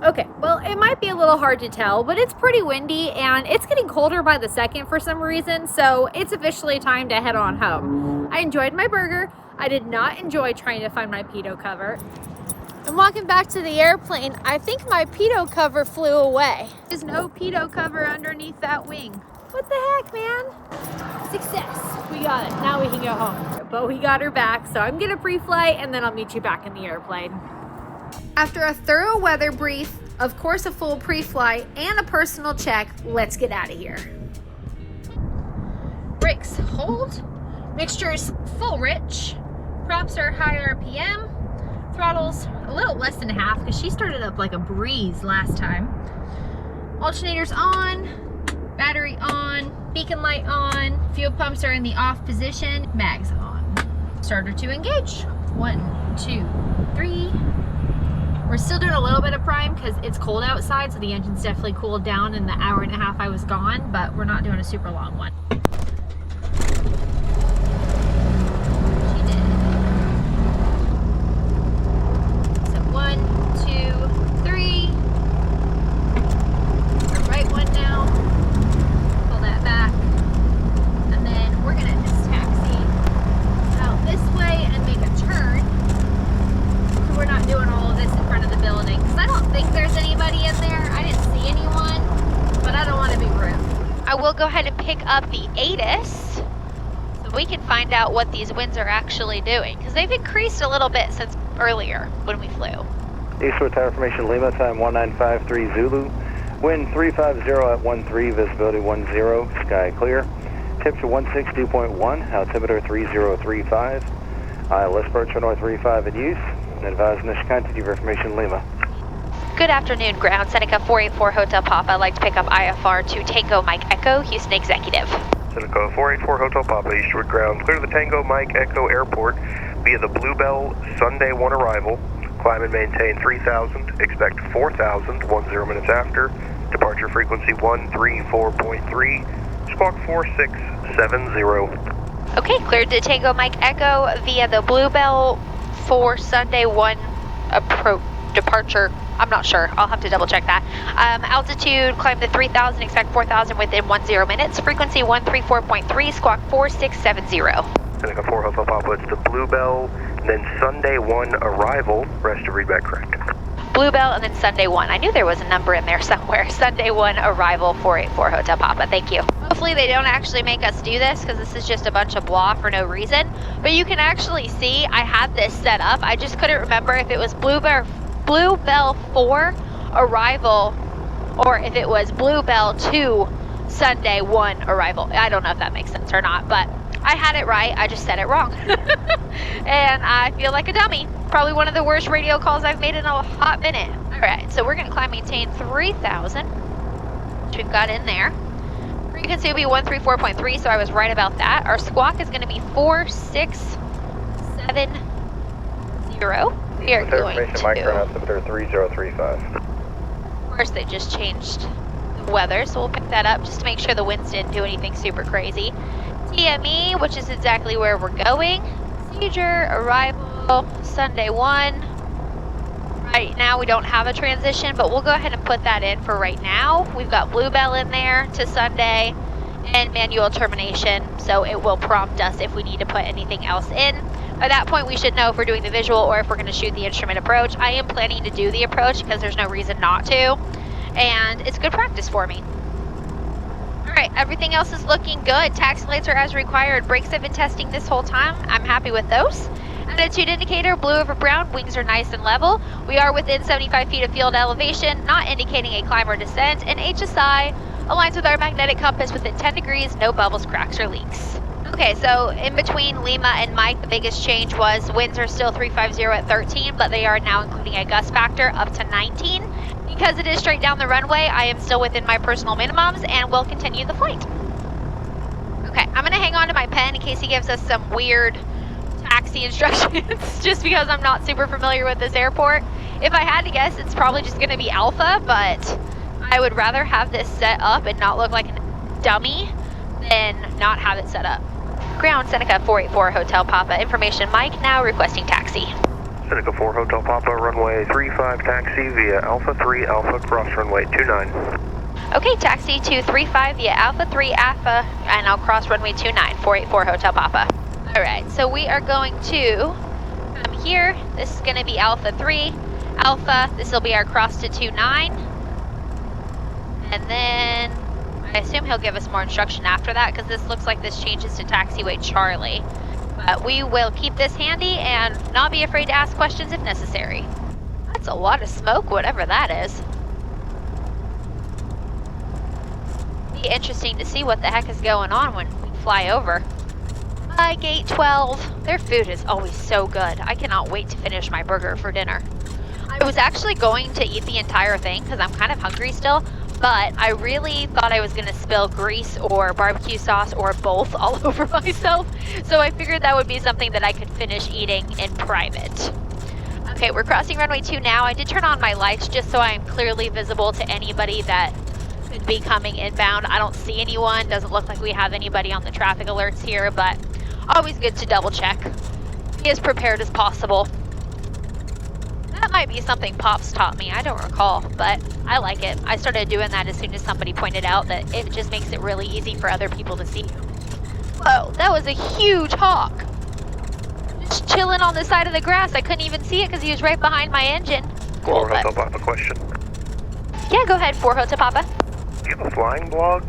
Okay, well, it might be a little hard to tell, but it's pretty windy and it's getting colder by the second for some reason, so it's officially time to head on home. I enjoyed my burger. I did not enjoy trying to find my pitot cover. I'm walking back to the airplane. I think my pitot cover flew away. There's no pitot cover underneath that wing. What the heck, man? Success. We got it. Now we can go home. But we got her back, so I'm gonna pre-flight and then I'll meet you back in the airplane. After a thorough weather brief, of course a full pre-flight, and a personal check, let's get out of here. Brakes hold, mixture's full rich, props are high RPM, throttle's a little less than half because she started up like a breeze last time. Alternator's on, battery on, beacon light on, fuel pumps are in the off position, mags on. Starter to engage. 1, 2, 3. We're still doing a little bit of prime because it's cold outside, so the engine's definitely cooled down in the hour and a half I was gone, but we're not doing a super long one. She did. So 1, 2, 3. The right one now. Pull that back. And then we're gonna just taxi out this way and make a turn. We're not doing all of this in front of the building because I don't think there's anybody in there. I didn't see anyone, but I don't want to be rude. I will go ahead and pick up the ATIS so we can find out what these winds are actually doing because they've increased a little bit since earlier when we flew. Eastward Tower Formation Lima, time 1953 Zulu. Wind 350 at 13, visibility 10, sky clear. Temperature 160.1, altimeter 3035. ILS approach runway 35 in use. Advise initial contact your information Lima. Good afternoon, ground. Seneca 484 Hotel Papa. I'd like to pick up IFR to Tango Mike Echo, Houston Executive. Seneca 484 Hotel Papa, eastward ground. Clear the Tango Mike Echo Airport via the Bluebell Sunday 1 arrival. Climb and maintain 3,000. Expect 4,000 10 minutes after. Departure frequency 134.3. Squawk 4670. Okay, cleared to Tango Mike Echo via the Bluebell for Sunday 1 approach departure. I'm not sure. I'll have to double check that. Altitude, climb to 3,000, expect 4,000 within 10 minutes. Frequency 134.3, squawk 4670. Seneca 4 Hotel Papa, it's the Bluebell, then Sunday 1 arrival. Rest of readback correct. Bluebell and then Sunday 1. I knew there was a number in there somewhere. Sunday 1 arrival 484 Hotel Papa. Thank you. Hopefully they don't actually make us do this because this is just a bunch of blah for no reason. But you can actually see I had this set up. I just couldn't remember if it was Bluebell 4 arrival or if it was Bluebell 2 Sunday 1 arrival. I don't know if that makes sense or not, but I had it right. I just said it wrong. And I feel like a dummy. Probably one of the worst radio calls I've made in a hot minute. All right, so we're going to climb maintain 3,000, which we've got in there. Frequency will be 134.3, so I was right about that. Our squawk is going to be 4670. We are going to... altimeter 3035. Of course, they just changed the weather, so we'll pick that up just to make sure the winds didn't do anything super crazy. TME, which is exactly where we're going. Procedure, arrival, Sunday 1. Right now we don't have a transition, but we'll go ahead and put that in for right now. We've got Bluebell in there to Sunday and manual termination, so it will prompt us if we need to put anything else in. By that point, we should know if we're doing the visual or if we're going to shoot the instrument approach. I am planning to do the approach because there's no reason not to, and it's good practice for me. All right, everything else is looking good. Taxi lights are as required. Brakes have been testing this whole time. I'm happy with those. Attitude indicator, blue over brown, wings are nice and level. We are within 75 feet of field elevation, not indicating a climb or descent, and HSI aligns with our magnetic compass within 10 degrees, no bubbles, cracks, or leaks. Okay, so in between Lima and Mike, the biggest change was winds are still 350 at 13, but they are now including a gust factor up to 19. Because it is straight down the runway, I am still within my personal minimums and will continue the flight. Okay, I'm gonna hang on to my pen in case he gives us some weird taxi instructions, just because I'm not super familiar with this airport. If I had to guess, it's probably just gonna be Alpha, but I would rather have this set up and not look like a dummy than not have it set up. Ground, Seneca 484 Hotel Papa. Information Mike, now requesting taxi. Seneca 4 Hotel Papa, runway 35 taxi via Alpha 3 Alpha cross runway 29. Okay, taxi to 35 via Alpha 3 Alpha, and I'll cross runway 29, 484 Hotel Papa. All right, so we are going to come here. This is gonna be Alpha 3 Alpha. This will be our cross to 29. And then I assume he'll give us more instruction after that, because this looks like this changes to taxiway Charlie. But we will keep this handy and not be afraid to ask questions if necessary. That's a lot of smoke, whatever that is. Be interesting to see what the heck is going on when we fly over. Gate 12. Their food is always so good. I cannot wait to finish my burger for dinner. I was actually going to eat the entire thing because I'm kind of hungry still, but I really thought I was going to spill grease or barbecue sauce or both all over myself, so I figured that would be something that I could finish eating in private. Okay, we're crossing runway 2 now. I did turn on my lights just so I am clearly visible to anybody that could be coming inbound. I don't see anyone. Doesn't look like we have anybody on the traffic alerts here, but always good to double check. Be as prepared as possible. That might be something Pops taught me, I don't recall, but I like it. I started doing that as soon as somebody pointed out that it just makes it really easy for other people to see you. Whoa, that was a huge hawk. Just chilling on the side of the grass. I couldn't even see it because he was right behind my engine. Cool, 4 Hotel Papa question. Yeah, go ahead, 4 Hotel Papa. Do you have a flying blog?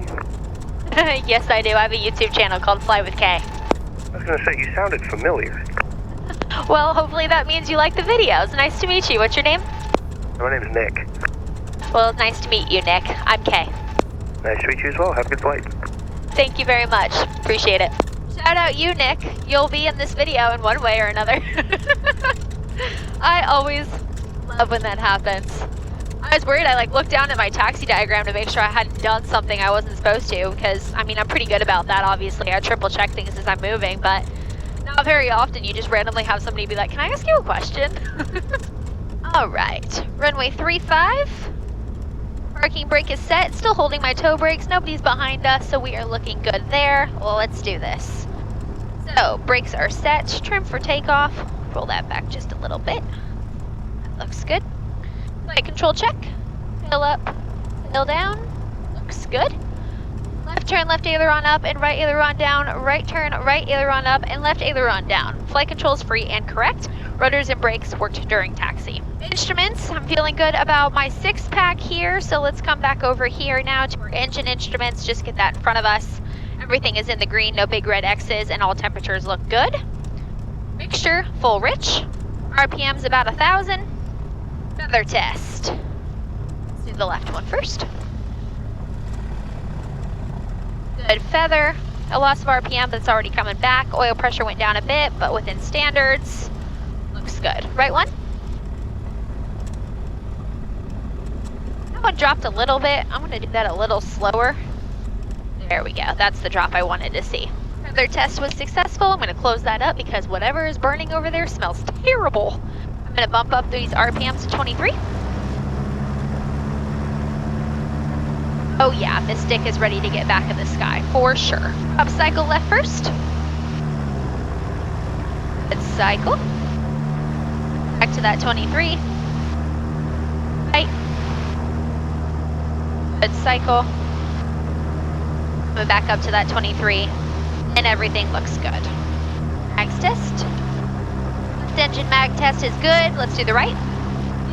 Yes, I do. I have a YouTube channel called Fly with K. I was gonna say, you sounded familiar. Well, hopefully that means you like the videos. Nice to meet you. What's your name? My name's Nick. Well, nice to meet you, Nick. I'm Kay. Nice to meet you as well. Have a good flight. Thank you very much. Appreciate it. Shout out you, Nick. You'll be in this video in one way or another. I always love when that happens. I was worried. I looked down at my taxi diagram to make sure I hadn't done something I wasn't supposed to, because I mean I'm pretty good about that. Obviously, I triple check things as I'm moving, but not very often you just randomly have somebody be like, "Can I ask you a question?" All right, runway 35. Parking brake is set. Still holding my toe brakes. Nobody's behind us, so we are looking good there. Well, let's do this. So brakes are set. Trim for takeoff. Roll that back just a little bit. That looks good. Flight control check. Tail up, tail down. Looks good. Left turn, left aileron up, and right aileron down. Right turn, right aileron up, and left aileron down. Flight control is free and correct. Rudders and brakes worked during taxi. Instruments, I'm feeling good about my 6-pack here, so let's come back over here now to our engine instruments. Just get that in front of us. Everything is in the green, no big red X's, and all temperatures look good. Mixture, full rich. RPM's about 1,000. Feather test. Let's do the left one first. Good feather. A loss of RPM, but it's already coming back. Oil pressure went down a bit, but within standards. Looks good. Right one? That one dropped a little bit. I'm going to do that a little slower. There we go. That's the drop I wanted to see. Feather test was successful. I'm going to close that up because whatever is burning over there smells terrible. I'm going to bump up these RPMs to 23. Oh yeah, Mystic is ready to get back in the sky, for sure. Up cycle left first. Good cycle. Back to that 23. Right. Good cycle. Move back up to that 23. And everything looks good. Mags test. Left engine mag test is good. Let's do the right.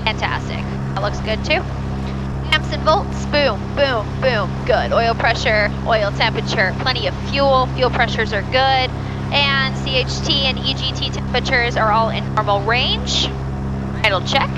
Fantastic. That looks good too. Amps and volts, boom, boom, boom, good. Oil pressure, oil temperature, plenty of fuel. Fuel pressures are good. And CHT and EGT temperatures are all in normal range. Idle check.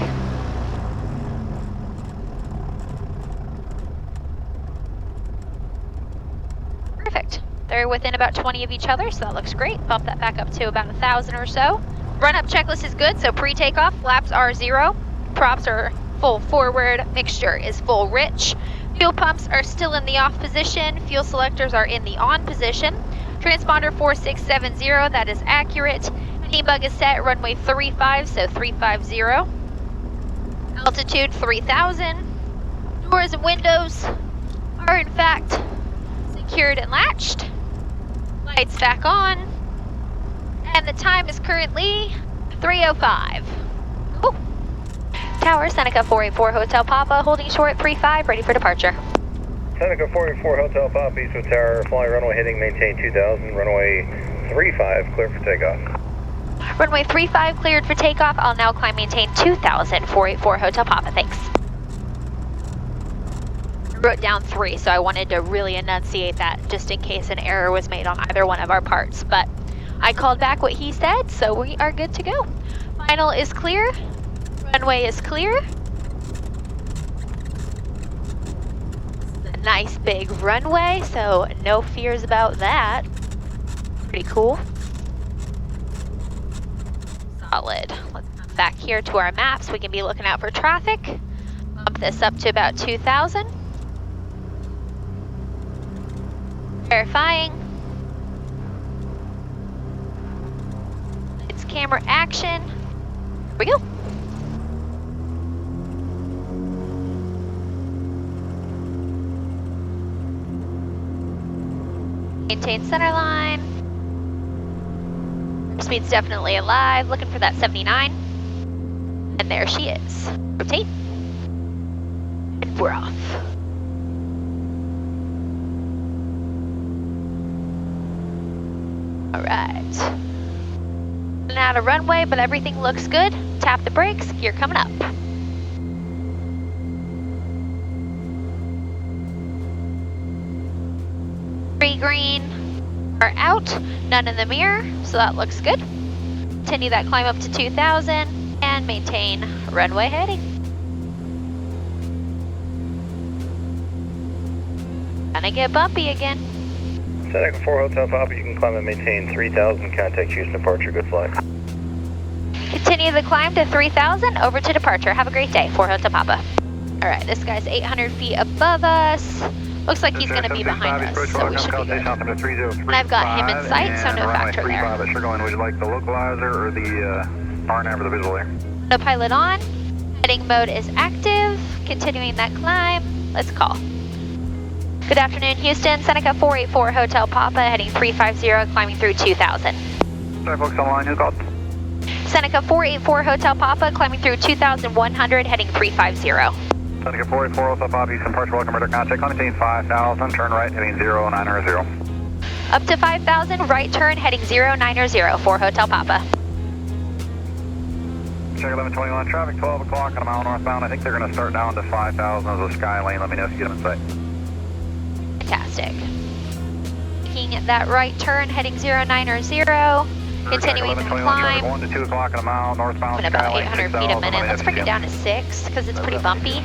Perfect. They're within about 20 of each other, so that looks great. Bump that back up to about 1,000 or so. Run-up checklist is good, so pre-takeoff, flaps are 0. Props are full forward, mixture is full rich. Fuel pumps are still in the off position. Fuel selectors are in the on position. Transponder 4670, that is accurate. Debug is set, runway 35, so 350. Altitude 3000. Doors and windows are in fact secured and latched. Lights back on. And the time is currently 3:05. Tower, Seneca 484 Hotel Papa, holding short 35, ready for departure. Seneca 484 Hotel Papa, Eastwood Tower, flying runway heading, maintain 2000, runway 35, clear for takeoff. Runway 35 cleared for takeoff. I'll now climb maintain 2000, 484 Hotel Papa, thanks. I wrote down 3, so I wanted to really enunciate that just in case an error was made on either one of our parts, but I called back what he said, so we are good to go. Final is clear, runway is clear. It's a nice big runway, so no fears about that. Pretty cool. Solid. Let's come back here to our maps. We can be looking out for traffic. Bump this up to about 2000. Verifying. It's camera action. Here we go. Maintain center line. Speed's definitely alive, looking for that 79. And there she is. Rotate. And we're off. All right. Running out of runway, but everything looks good. Tap the brakes, gear coming up. Three green are out, none in the mirror, so that looks good. Continue that climb up to 2000 and maintain runway heading. Gonna get bumpy again. Seneca 4 Hotel Papa, you can climb and maintain 3000, contact Houston departure, good flight. Continue the climb to 3000, over to departure. Have a great day, 4 Hotel Papa. All right, this guy's 800 feet above us. Looks like he's gonna be behind us, so we should be good. And I've got him in sight, so no factor there. Would you like the localizer or the RNAV or the visual there? Autopilot on, heading mode is active, continuing that climb, let's call. Good afternoon, Houston, Seneca 484 Hotel Papa, heading 350, climbing through 2000. Sorry folks on the line, who called? Seneca 484 Hotel Papa, climbing through 2100, heading 350. Seneca 484 Hotel Papa, Houston departure, welcome radar contact, maintain 5000, turn right, heading 090. Up to 5000, right turn, heading 090, 4 Hotel Papa. Check 1121, traffic 12 o'clock on a mile northbound. I think they're going to start down to 5000 as a sky lane. Let me know if you get them in sight. Fantastic. Making that right turn, heading 090, continuing the climb. 1 to 2 o'clock on a mile northbound. About 800 feet a minute. Let's bring it down to 6 because it's pretty bumpy.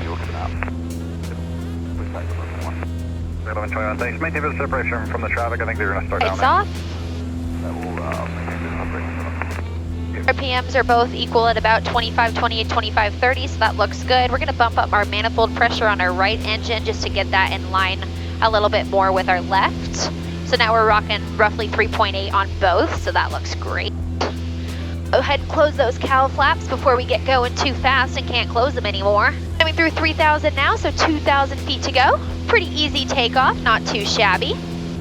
1121, thanks. Maintain visual separation from the traffic. I think they're going to start down It's there. off. RPMs are both equal at about 2520 and 2530, so that looks good. We're going to bump up our manifold pressure on our right engine just to get that in line a little bit more with our left. So now we're rocking roughly 3.8 on both, so that looks great. Go ahead and close those cowl flaps before we get going too fast and can't close them anymore. Coming through 3000 now, so 2000 feet to go. Pretty easy takeoff, not too shabby.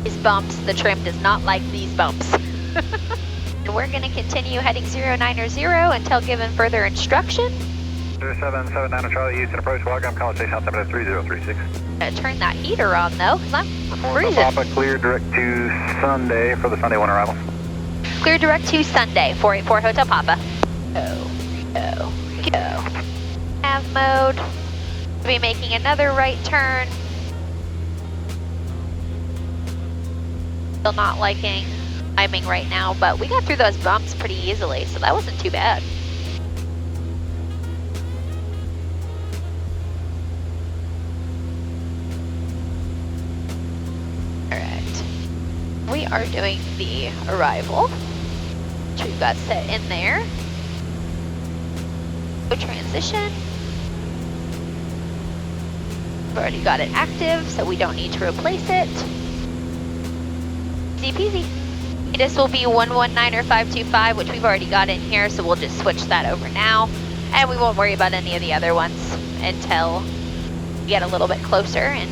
These bumps, the trim does not like these bumps. And we're going to continue heading 090 until given further instruction. 0779 Charlie, Houston approach, welcome, call station altimeter 3036. Gonna turn that heater on though, because I'm freezing. Papa, clear direct to Sunday for the Sunday one arrival. Clear direct to Sunday, 484 Hotel Papa. Go. Nav mode. We'll be making another right turn. Still not liking timing right now, but we got through those bumps pretty easily, so that wasn't too bad. Alright. We are doing the arrival, which we've got set in there. Go transition. We've already got it active, so we don't need to replace it. Easy peasy. This will be 119 or 525, which we've already got in here, so we'll just switch that over now. And we won't worry about any of the other ones until we get a little bit closer and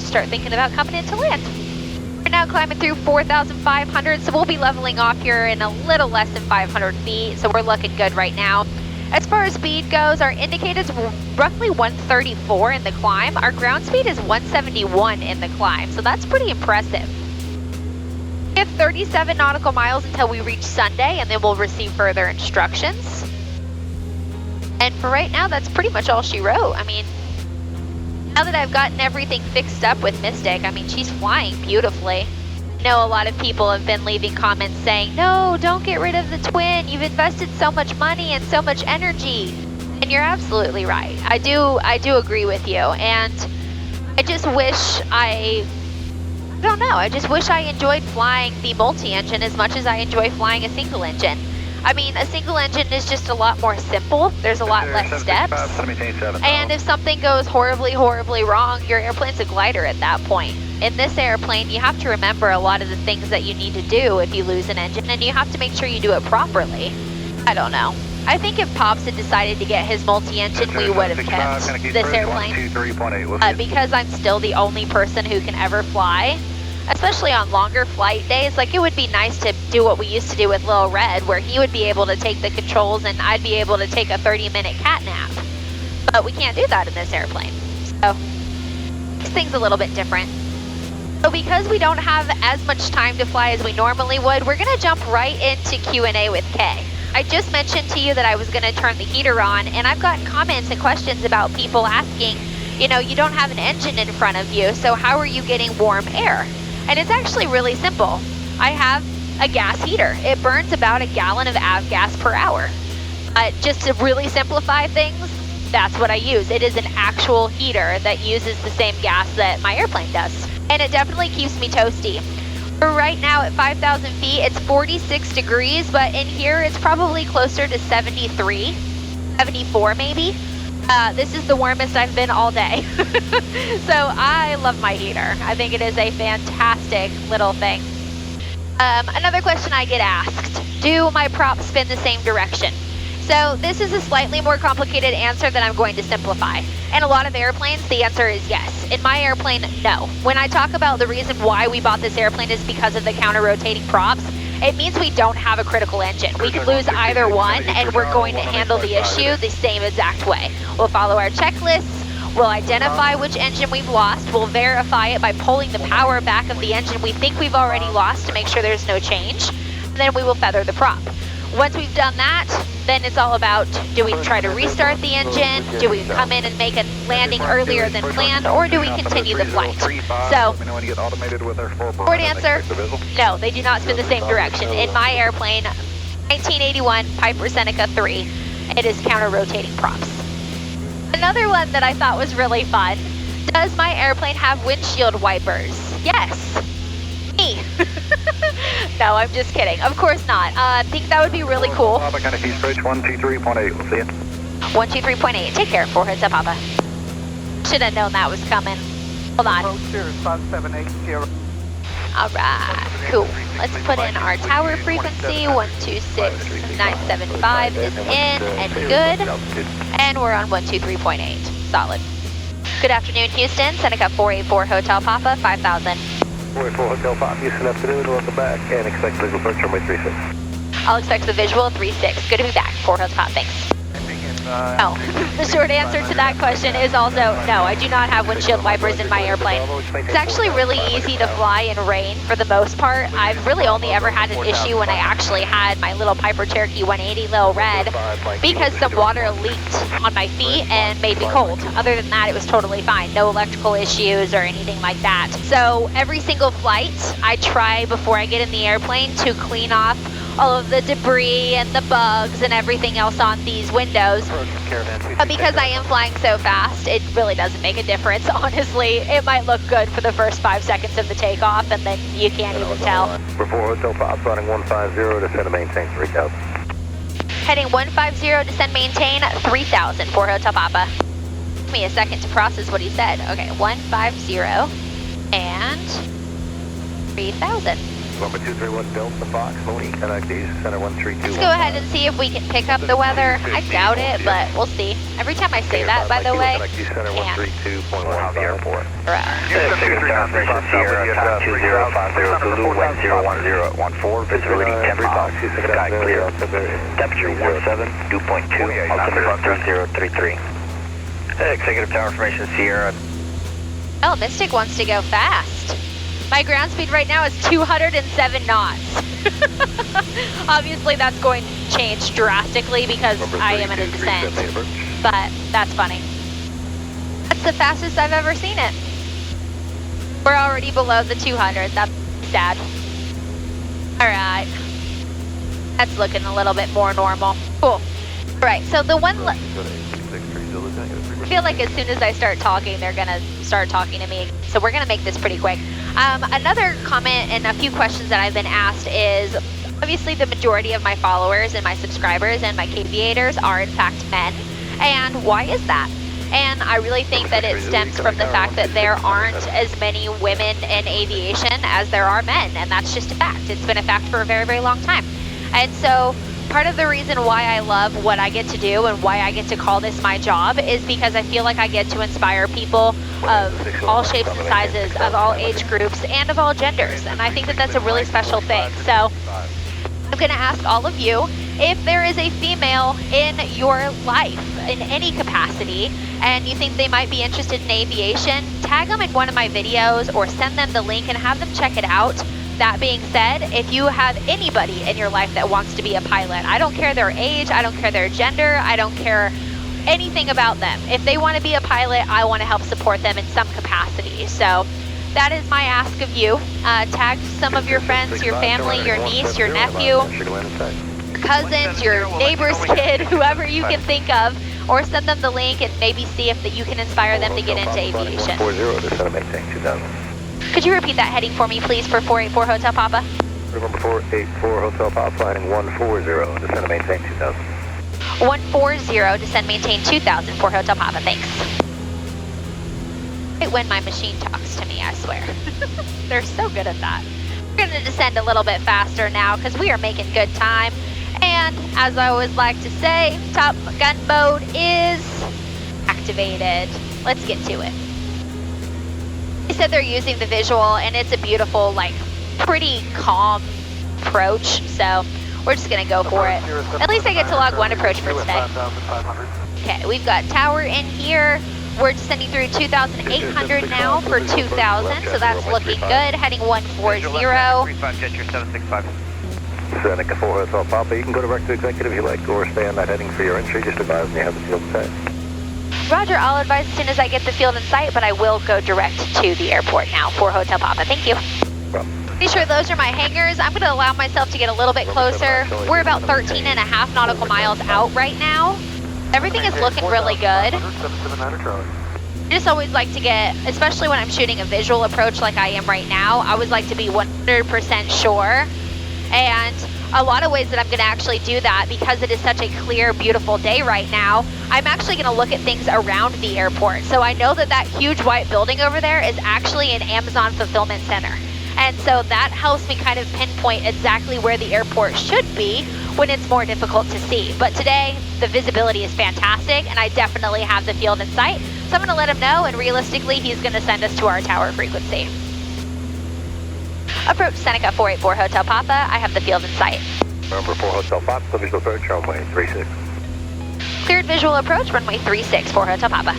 start thinking about coming into land. We're now climbing through 4,500, so we'll be leveling off here in a little less than 500 feet, so we're looking good right now. As far as speed goes, our indicators were roughly 134 in the climb. Our ground speed is 171 in the climb, so that's pretty impressive. We have 37 nautical miles until we reach Sunday, and then we'll receive further instructions. And for right now, that's pretty much all she wrote. I mean, now that I've gotten everything fixed up with Mystic, I mean, she's flying beautifully. I know a lot of people have been leaving comments saying, no, don't get rid of the twin. You've invested so much money and so much energy. And you're absolutely right. I do agree with you. And I just wish I don't know. I just wish I enjoyed flying the multi-engine as much as I enjoy flying a single engine. I mean, a single engine is just a lot more simple. There's a lot less steps. And if something goes horribly, horribly wrong, your airplane's a glider at that point. In this airplane, you have to remember a lot of the things that you need to do if you lose an engine, and you have to make sure you do it properly. I don't know. I think if Pops had decided to get his multi-engine, we would have kept this airplane. Because I'm still the only person who can ever fly, especially on longer flight days, like it would be nice to do what we used to do with Lil Red, where he would be able to take the controls and I'd be able to take a 30-minute cat nap. But we can't do that in this airplane. So, this thing's a little bit different. So because we don't have as much time to fly as we normally would, we're gonna jump right into Q&A with Kay. I just mentioned to you that I was gonna turn the heater on, and I've gotten comments and questions about people asking, you know, you don't have an engine in front of you, so how are you getting warm air? And it's actually really simple. I have a gas heater. It burns about a gallon of avgas per hour. Just to really simplify things, that's what I use. It is an actual heater that uses the same gas that my airplane does. And it definitely keeps me toasty. For right now at 5,000 feet, it's 46 degrees, but in here it's probably closer to 73, 74 maybe. This is the warmest I've been all day. So I love my heater. I think it is a fantastic little thing. Another question I get asked, do my props spin the same direction? So this is a slightly more complicated answer that I'm going to simplify. In a lot of airplanes, the answer is yes. In my airplane, no. When I talk about the reason why we bought this airplane is because of the counter-rotating props, it means we don't have a critical engine. We could lose either one, and we're going to handle the issue the same exact way. We'll follow our checklists, we'll identify which engine we've lost, we'll verify it by pulling the power back of the engine we think we've already lost to make sure there's no change, and then we will feather the prop. Once we've done that, then it's all about, do we try to restart the engine, do we come in and make a landing earlier than planned, or do we continue the flight? So, short answer, no, they do not spin the same direction. In my airplane, 1981 Piper Seneca 3, it is counter-rotating props. Another one that I thought was really fun, does my airplane have windshield wipers? Yes. Me. No, I'm just kidding. Of course not. I think that would be really cool. 123.8, we'll see you. 123.8. Take care, 4 Hotel Papa. Should have known that was coming. Hold on. Alright, cool. Let's put in our tower frequency. 126975 is in and good. And we're on 123.8. Solid. Good afternoon, Houston. Seneca 484 Hotel Papa, 5,000. 484 Hotel Pop, Houston afternoon, welcome back, and expect visual search runway 36. I'll expect the visual 36. Good to be back. 4 Hotel Pop, thanks. Oh, the short answer to that question is also no, I do not have windshield wipers in my airplane. It's actually really easy to fly in rain for the most part. I've really only ever had an issue when I actually had my little Piper Cherokee 180 Lil Red because some water leaked on my feet and made me cold. Other than that, it was totally fine. No electrical issues or anything like that. So every single flight, I try before I get in the airplane to clean off all of the debris and the bugs and everything else on these windows. But because I am flying so fast, it really doesn't make a difference, honestly. It might look good for the first 5 seconds of the takeoff, and then you can't even tell. For 4 Hotel Pop, running 150, descend and maintain 3,000. Heading 150, descend maintain 3,000, 4 Hotel Papa. Give me a second to process what he said. Okay, 150 and 3,000. Number 231 Delta Fox, Mooney, connect East Center 132. Let's go ahead and see if we can pick up the weather. I doubt it, but we'll see. Every time I say that, by the way, connect East Center 132.1 the airport. Executive Tower Formation Sierra, time 2050, Zulu, wind 010 at 14, visibility 10 miles, sky clear, temperature 17, dew point 2, altimeter 3033. Executive Tower Formation Sierra. Oh, Mystic wants to go fast. My ground speed right now is 207 knots. Obviously, that's going to change drastically because I am in a descent, but that's funny. That's the fastest I've ever seen it. We're already below the 200. That's sad. All right. That's looking a little bit more normal. Cool. All right, so the one... I feel like as soon as I start talking, they're going to start talking to me. So we're going to make this pretty quick. Another comment and a few questions that I've been asked is, obviously the majority of my followers and my subscribers and my aviators are in fact men. And why is that? And I really think that it stems from the fact that there aren't as many women in aviation as there are men. And that's just a fact. It's been a fact for a very, very long time. And so part of the reason why I love what I get to do and why I get to call this my job is because I feel like I get to inspire people of all shapes and sizes, of all age groups, and of all genders. And I think that that's a really special thing. So I'm going to ask all of you, if there is a female in your life in any capacity and you think they might be interested in aviation, tag them in one of my videos or send them the link and have them check it out. That being said, if you have anybody in your life that wants to be a pilot, I don't care their age, I don't care their gender, I don't care anything about them. If they want to be a pilot, I want to help support them in some capacity. So that is my ask of you. Tag some of your friends, your family, your niece, your nephew, your cousins, your neighbor's kid, whoever you can think of, or send them the link and maybe see if you can inspire them to get into aviation. 40 to center maintain 2000. Could you repeat that heading for me, please, for 484 Hotel Papa? Remember 484 Hotel Papa, flying 140, descend and maintain 2000. 140, descend, maintain 2000 for Hotel Papa, thanks. Right when my machine talks to me, I swear. They're so good at that. We're gonna descend a little bit faster now because we are making good time. And as I always like to say, Top Gun mode is activated. Let's get to it. They said they're using the visual and it's a beautiful, like, pretty calm approach, so we're just gonna go for it. At least I get to log one approach for today. Okay, we've got tower in here. We're descending through 2,800 now for 2,000, so that's looking good. Heading 140. Seneca 4 Hotel Papa, you can go direct to executive if you like, or stay on that heading for your entry. Just advise me you have the field in sight. Roger, I'll advise as soon as I get the field in sight, but I will go direct to the airport now for Hotel Papa. Thank you. Be sure those are my hangars. I'm going to allow myself to get a little bit closer. We're about 13 and a half nautical miles out right now. Everything is looking really good. I just always like to get, especially when I'm shooting a visual approach like I am right now, I always like to be 100% sure. And a lot of ways that I'm going to actually do that, because it is such a clear, beautiful day right now, I'm actually going to look at things around the airport. So I know that that huge white building over there is actually an Amazon fulfillment center. And so that helps me kind of pinpoint exactly where the airport should be when it's more difficult to see. But today, the visibility is fantastic, and I definitely have the field in sight. So I'm going to let him know, and realistically, he's going to send us to our tower frequency. Approach Seneca 484 Hotel Papa. I have the field in sight. Number 4 Hotel Papa, visual approach, runway 36. Cleared visual approach, runway 36 for Hotel Papa.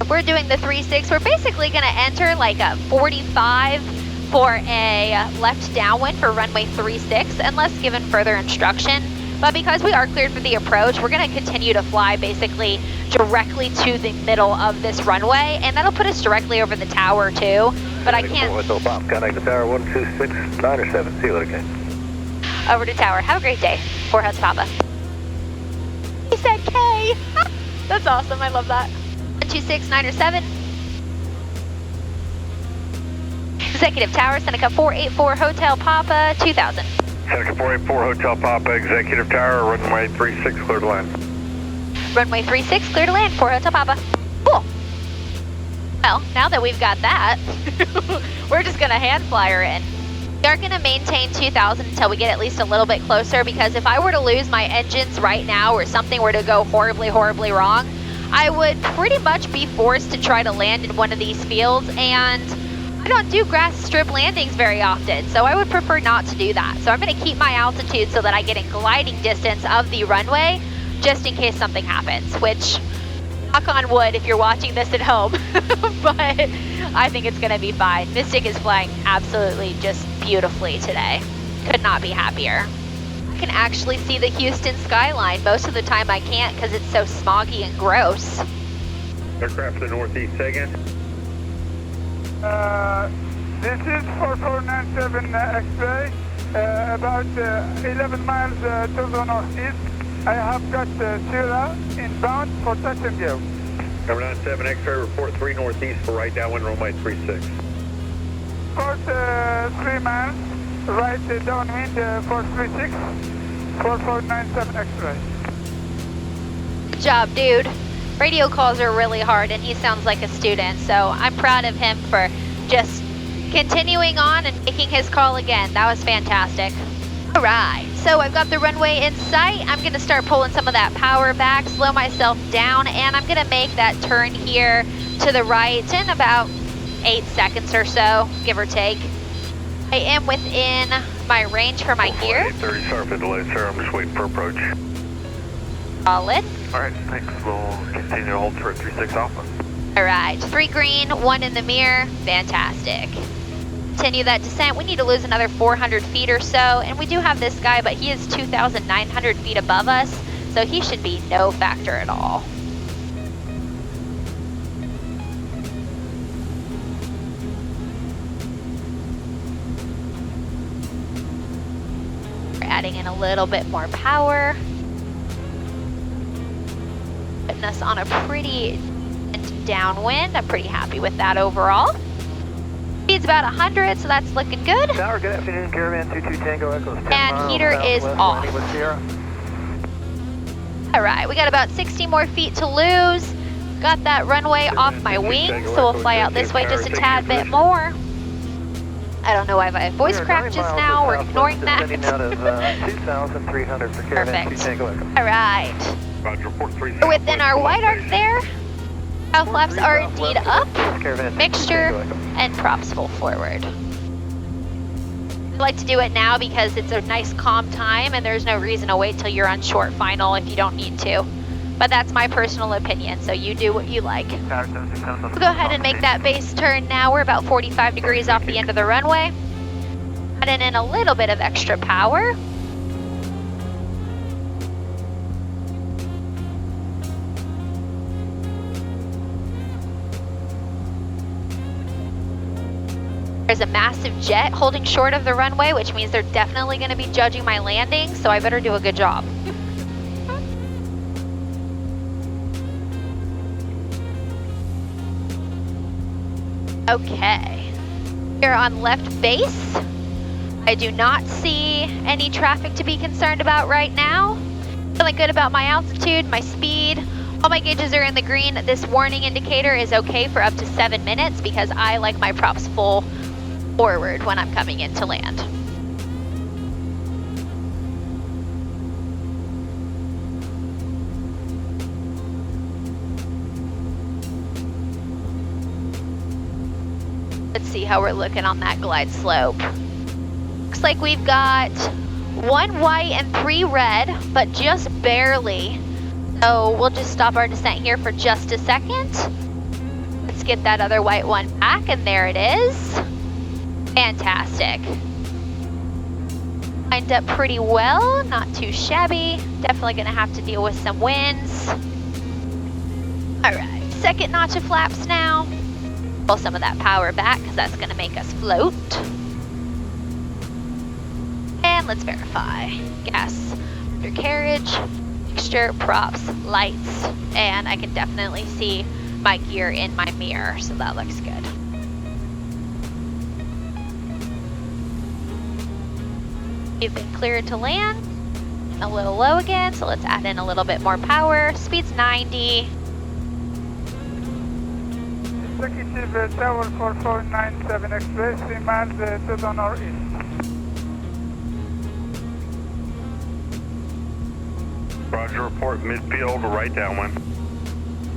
If we're doing the 36, we're basically going to enter like a 45 for a left downwind for runway 36, unless given further instruction. But because we are cleared for the approach, we're going to continue to fly basically directly to the middle of this runway, and that'll put us directly over the tower too. But I can't. Hotel Papa, connect the tower 126.907. See you later, again. Over to tower. Have a great day. For Hotel Papa. He said K. That's awesome. I love that. 126.907. Executive Tower, Seneca 484 Hotel Papa, 2000. Seneca 484 Hotel Papa, Executive Tower, runway 36, clear to land. Runway 36, clear to land for Hotel Papa. Cool. Well, now that we've got that, we're just going to hand flyer in. We are going to maintain 2,000 until we get at least a little bit closer, because if I were to lose my engines right now or something were to go horribly, horribly wrong, I would pretty much be forced to try to land in one of these fields, and I don't do grass strip landings very often, so I would prefer not to do that. So I'm going to keep my altitude so that I get in gliding distance of the runway, just in case something happens, which, knock on wood if you're watching this at home, but I think it's going to be fine. Mystic is flying absolutely just beautifully today. Could not be happier. I can actually see the Houston skyline. Most of the time I can't because it's so smoggy and gross. Aircraft to the northeast, say again. This is 4497 X-ray, about 11 miles to the northeast. I have got Sierra inbound for touch and go. Number 97 X-ray, report 3 northeast for right downwind runway 36. Course 3 miles, right downwind for 36, 4497 X-ray. Good job, dude. Radio calls are really hard and he sounds like a student, so I'm proud of him for just continuing on and making his call again. That was fantastic. All right, so I've got the runway in sight. I'm gonna start pulling some of that power back, slow myself down, and I'm gonna make that turn here to the right in about 8 seconds or so, give or take. I am within my range for my gear. 830, sorry for the delay, sir. I'm just waiting for approach. Solid. All right, thanks. We'll continue to hold for 36 Alpha. All right, 3 green, 1 in the mirror. Fantastic. Continue that descent. We need to lose another 400 feet or so, and we do have this guy, but he is 2,900 feet above us, so he should be no factor at all. We're adding in a little bit more power. Putting us on a pretty downwind. I'm pretty happy with that overall. Speed's about 100, so that's looking good. Tower, good afternoon, Caravan 22 Tango Echo. And heater is off. All right, we got about 60 more feet to lose. Got that runway off my wings, so we'll fly out this way just a tad bit more. I don't know why I voice cracked just now. We're ignoring that. Out of 2,300 for Caravan 2 Tango Echo. All right. Roger, report 3. We're within our white arc there. Bow flaps are indeed up. Mixture and props full forward. I like to do it now because it's a nice calm time and there's no reason to wait till you're on short final if you don't need to. But that's my personal opinion, so you do what you like. We'll go ahead and make that base turn now. We're about 45 degrees off the end of the runway. Adding in a little bit of extra power. There's a massive jet holding short of the runway, which means they're definitely going to be judging my landing, so I better do a good job. Okay. Here on left base, I do not see any traffic to be concerned about right now. Feeling good about my altitude, my speed. All my gauges are in the green. This warning indicator is okay for up to 7 minutes because I like my props full forward when I'm coming in to land. Let's see how we're looking on that glide slope. Looks like we've got 1 white and 3 red, but just barely. So we'll just stop our descent here for just a second. Let's get that other white one back, and there it is. Fantastic. Lined up pretty well, not too shabby. Definitely gonna have to deal with some winds. All right, second notch of flaps now. Pull some of that power back because that's gonna make us float. And let's verify. Gas, undercarriage, mixture, props, lights, and I can definitely see my gear in my mirror, so that looks good. We've been cleared to land. A little low again, so let's add in a little bit more power. Speed's 90. Executive Tower 4497 Express, 3 miles to the northeast. Roger, report midfield, right downwind.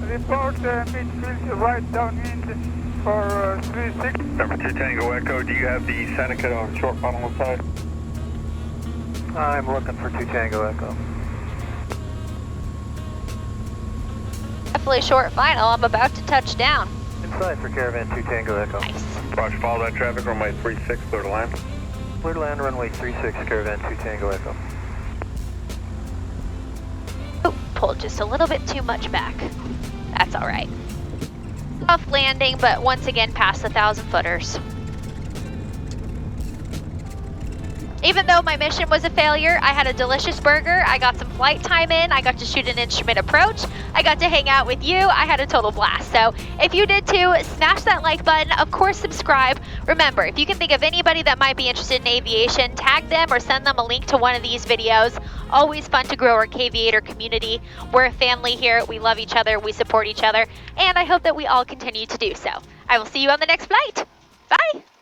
Report midfield right downwind for 36. Number 2 Tango Echo, do you have the Seneca on short funnel inside? I'm looking for 2 Tango Echo. Definitely short final. I'm about to touch down. Inside for Caravan 2 Tango Echo. Nice. Roger, follow that traffic, runway 36, clear to land. Clear to land, runway 36, Caravan 2 Tango Echo. Oh, pulled just a little bit too much back. That's all right. Soft landing, but once again past the 1,000 footers. Even though my mission was a failure, I had a delicious burger, I got some flight time in, I got to shoot an instrument approach, I got to hang out with you, I had a total blast. So if you did too, smash that like button, of course subscribe. Remember, if you can think of anybody that might be interested in aviation, tag them or send them a link to one of these videos. Always fun to grow our Caviator community. We're a family here, we love each other, we support each other, and I hope that we all continue to do so. I will see you on the next flight. Bye!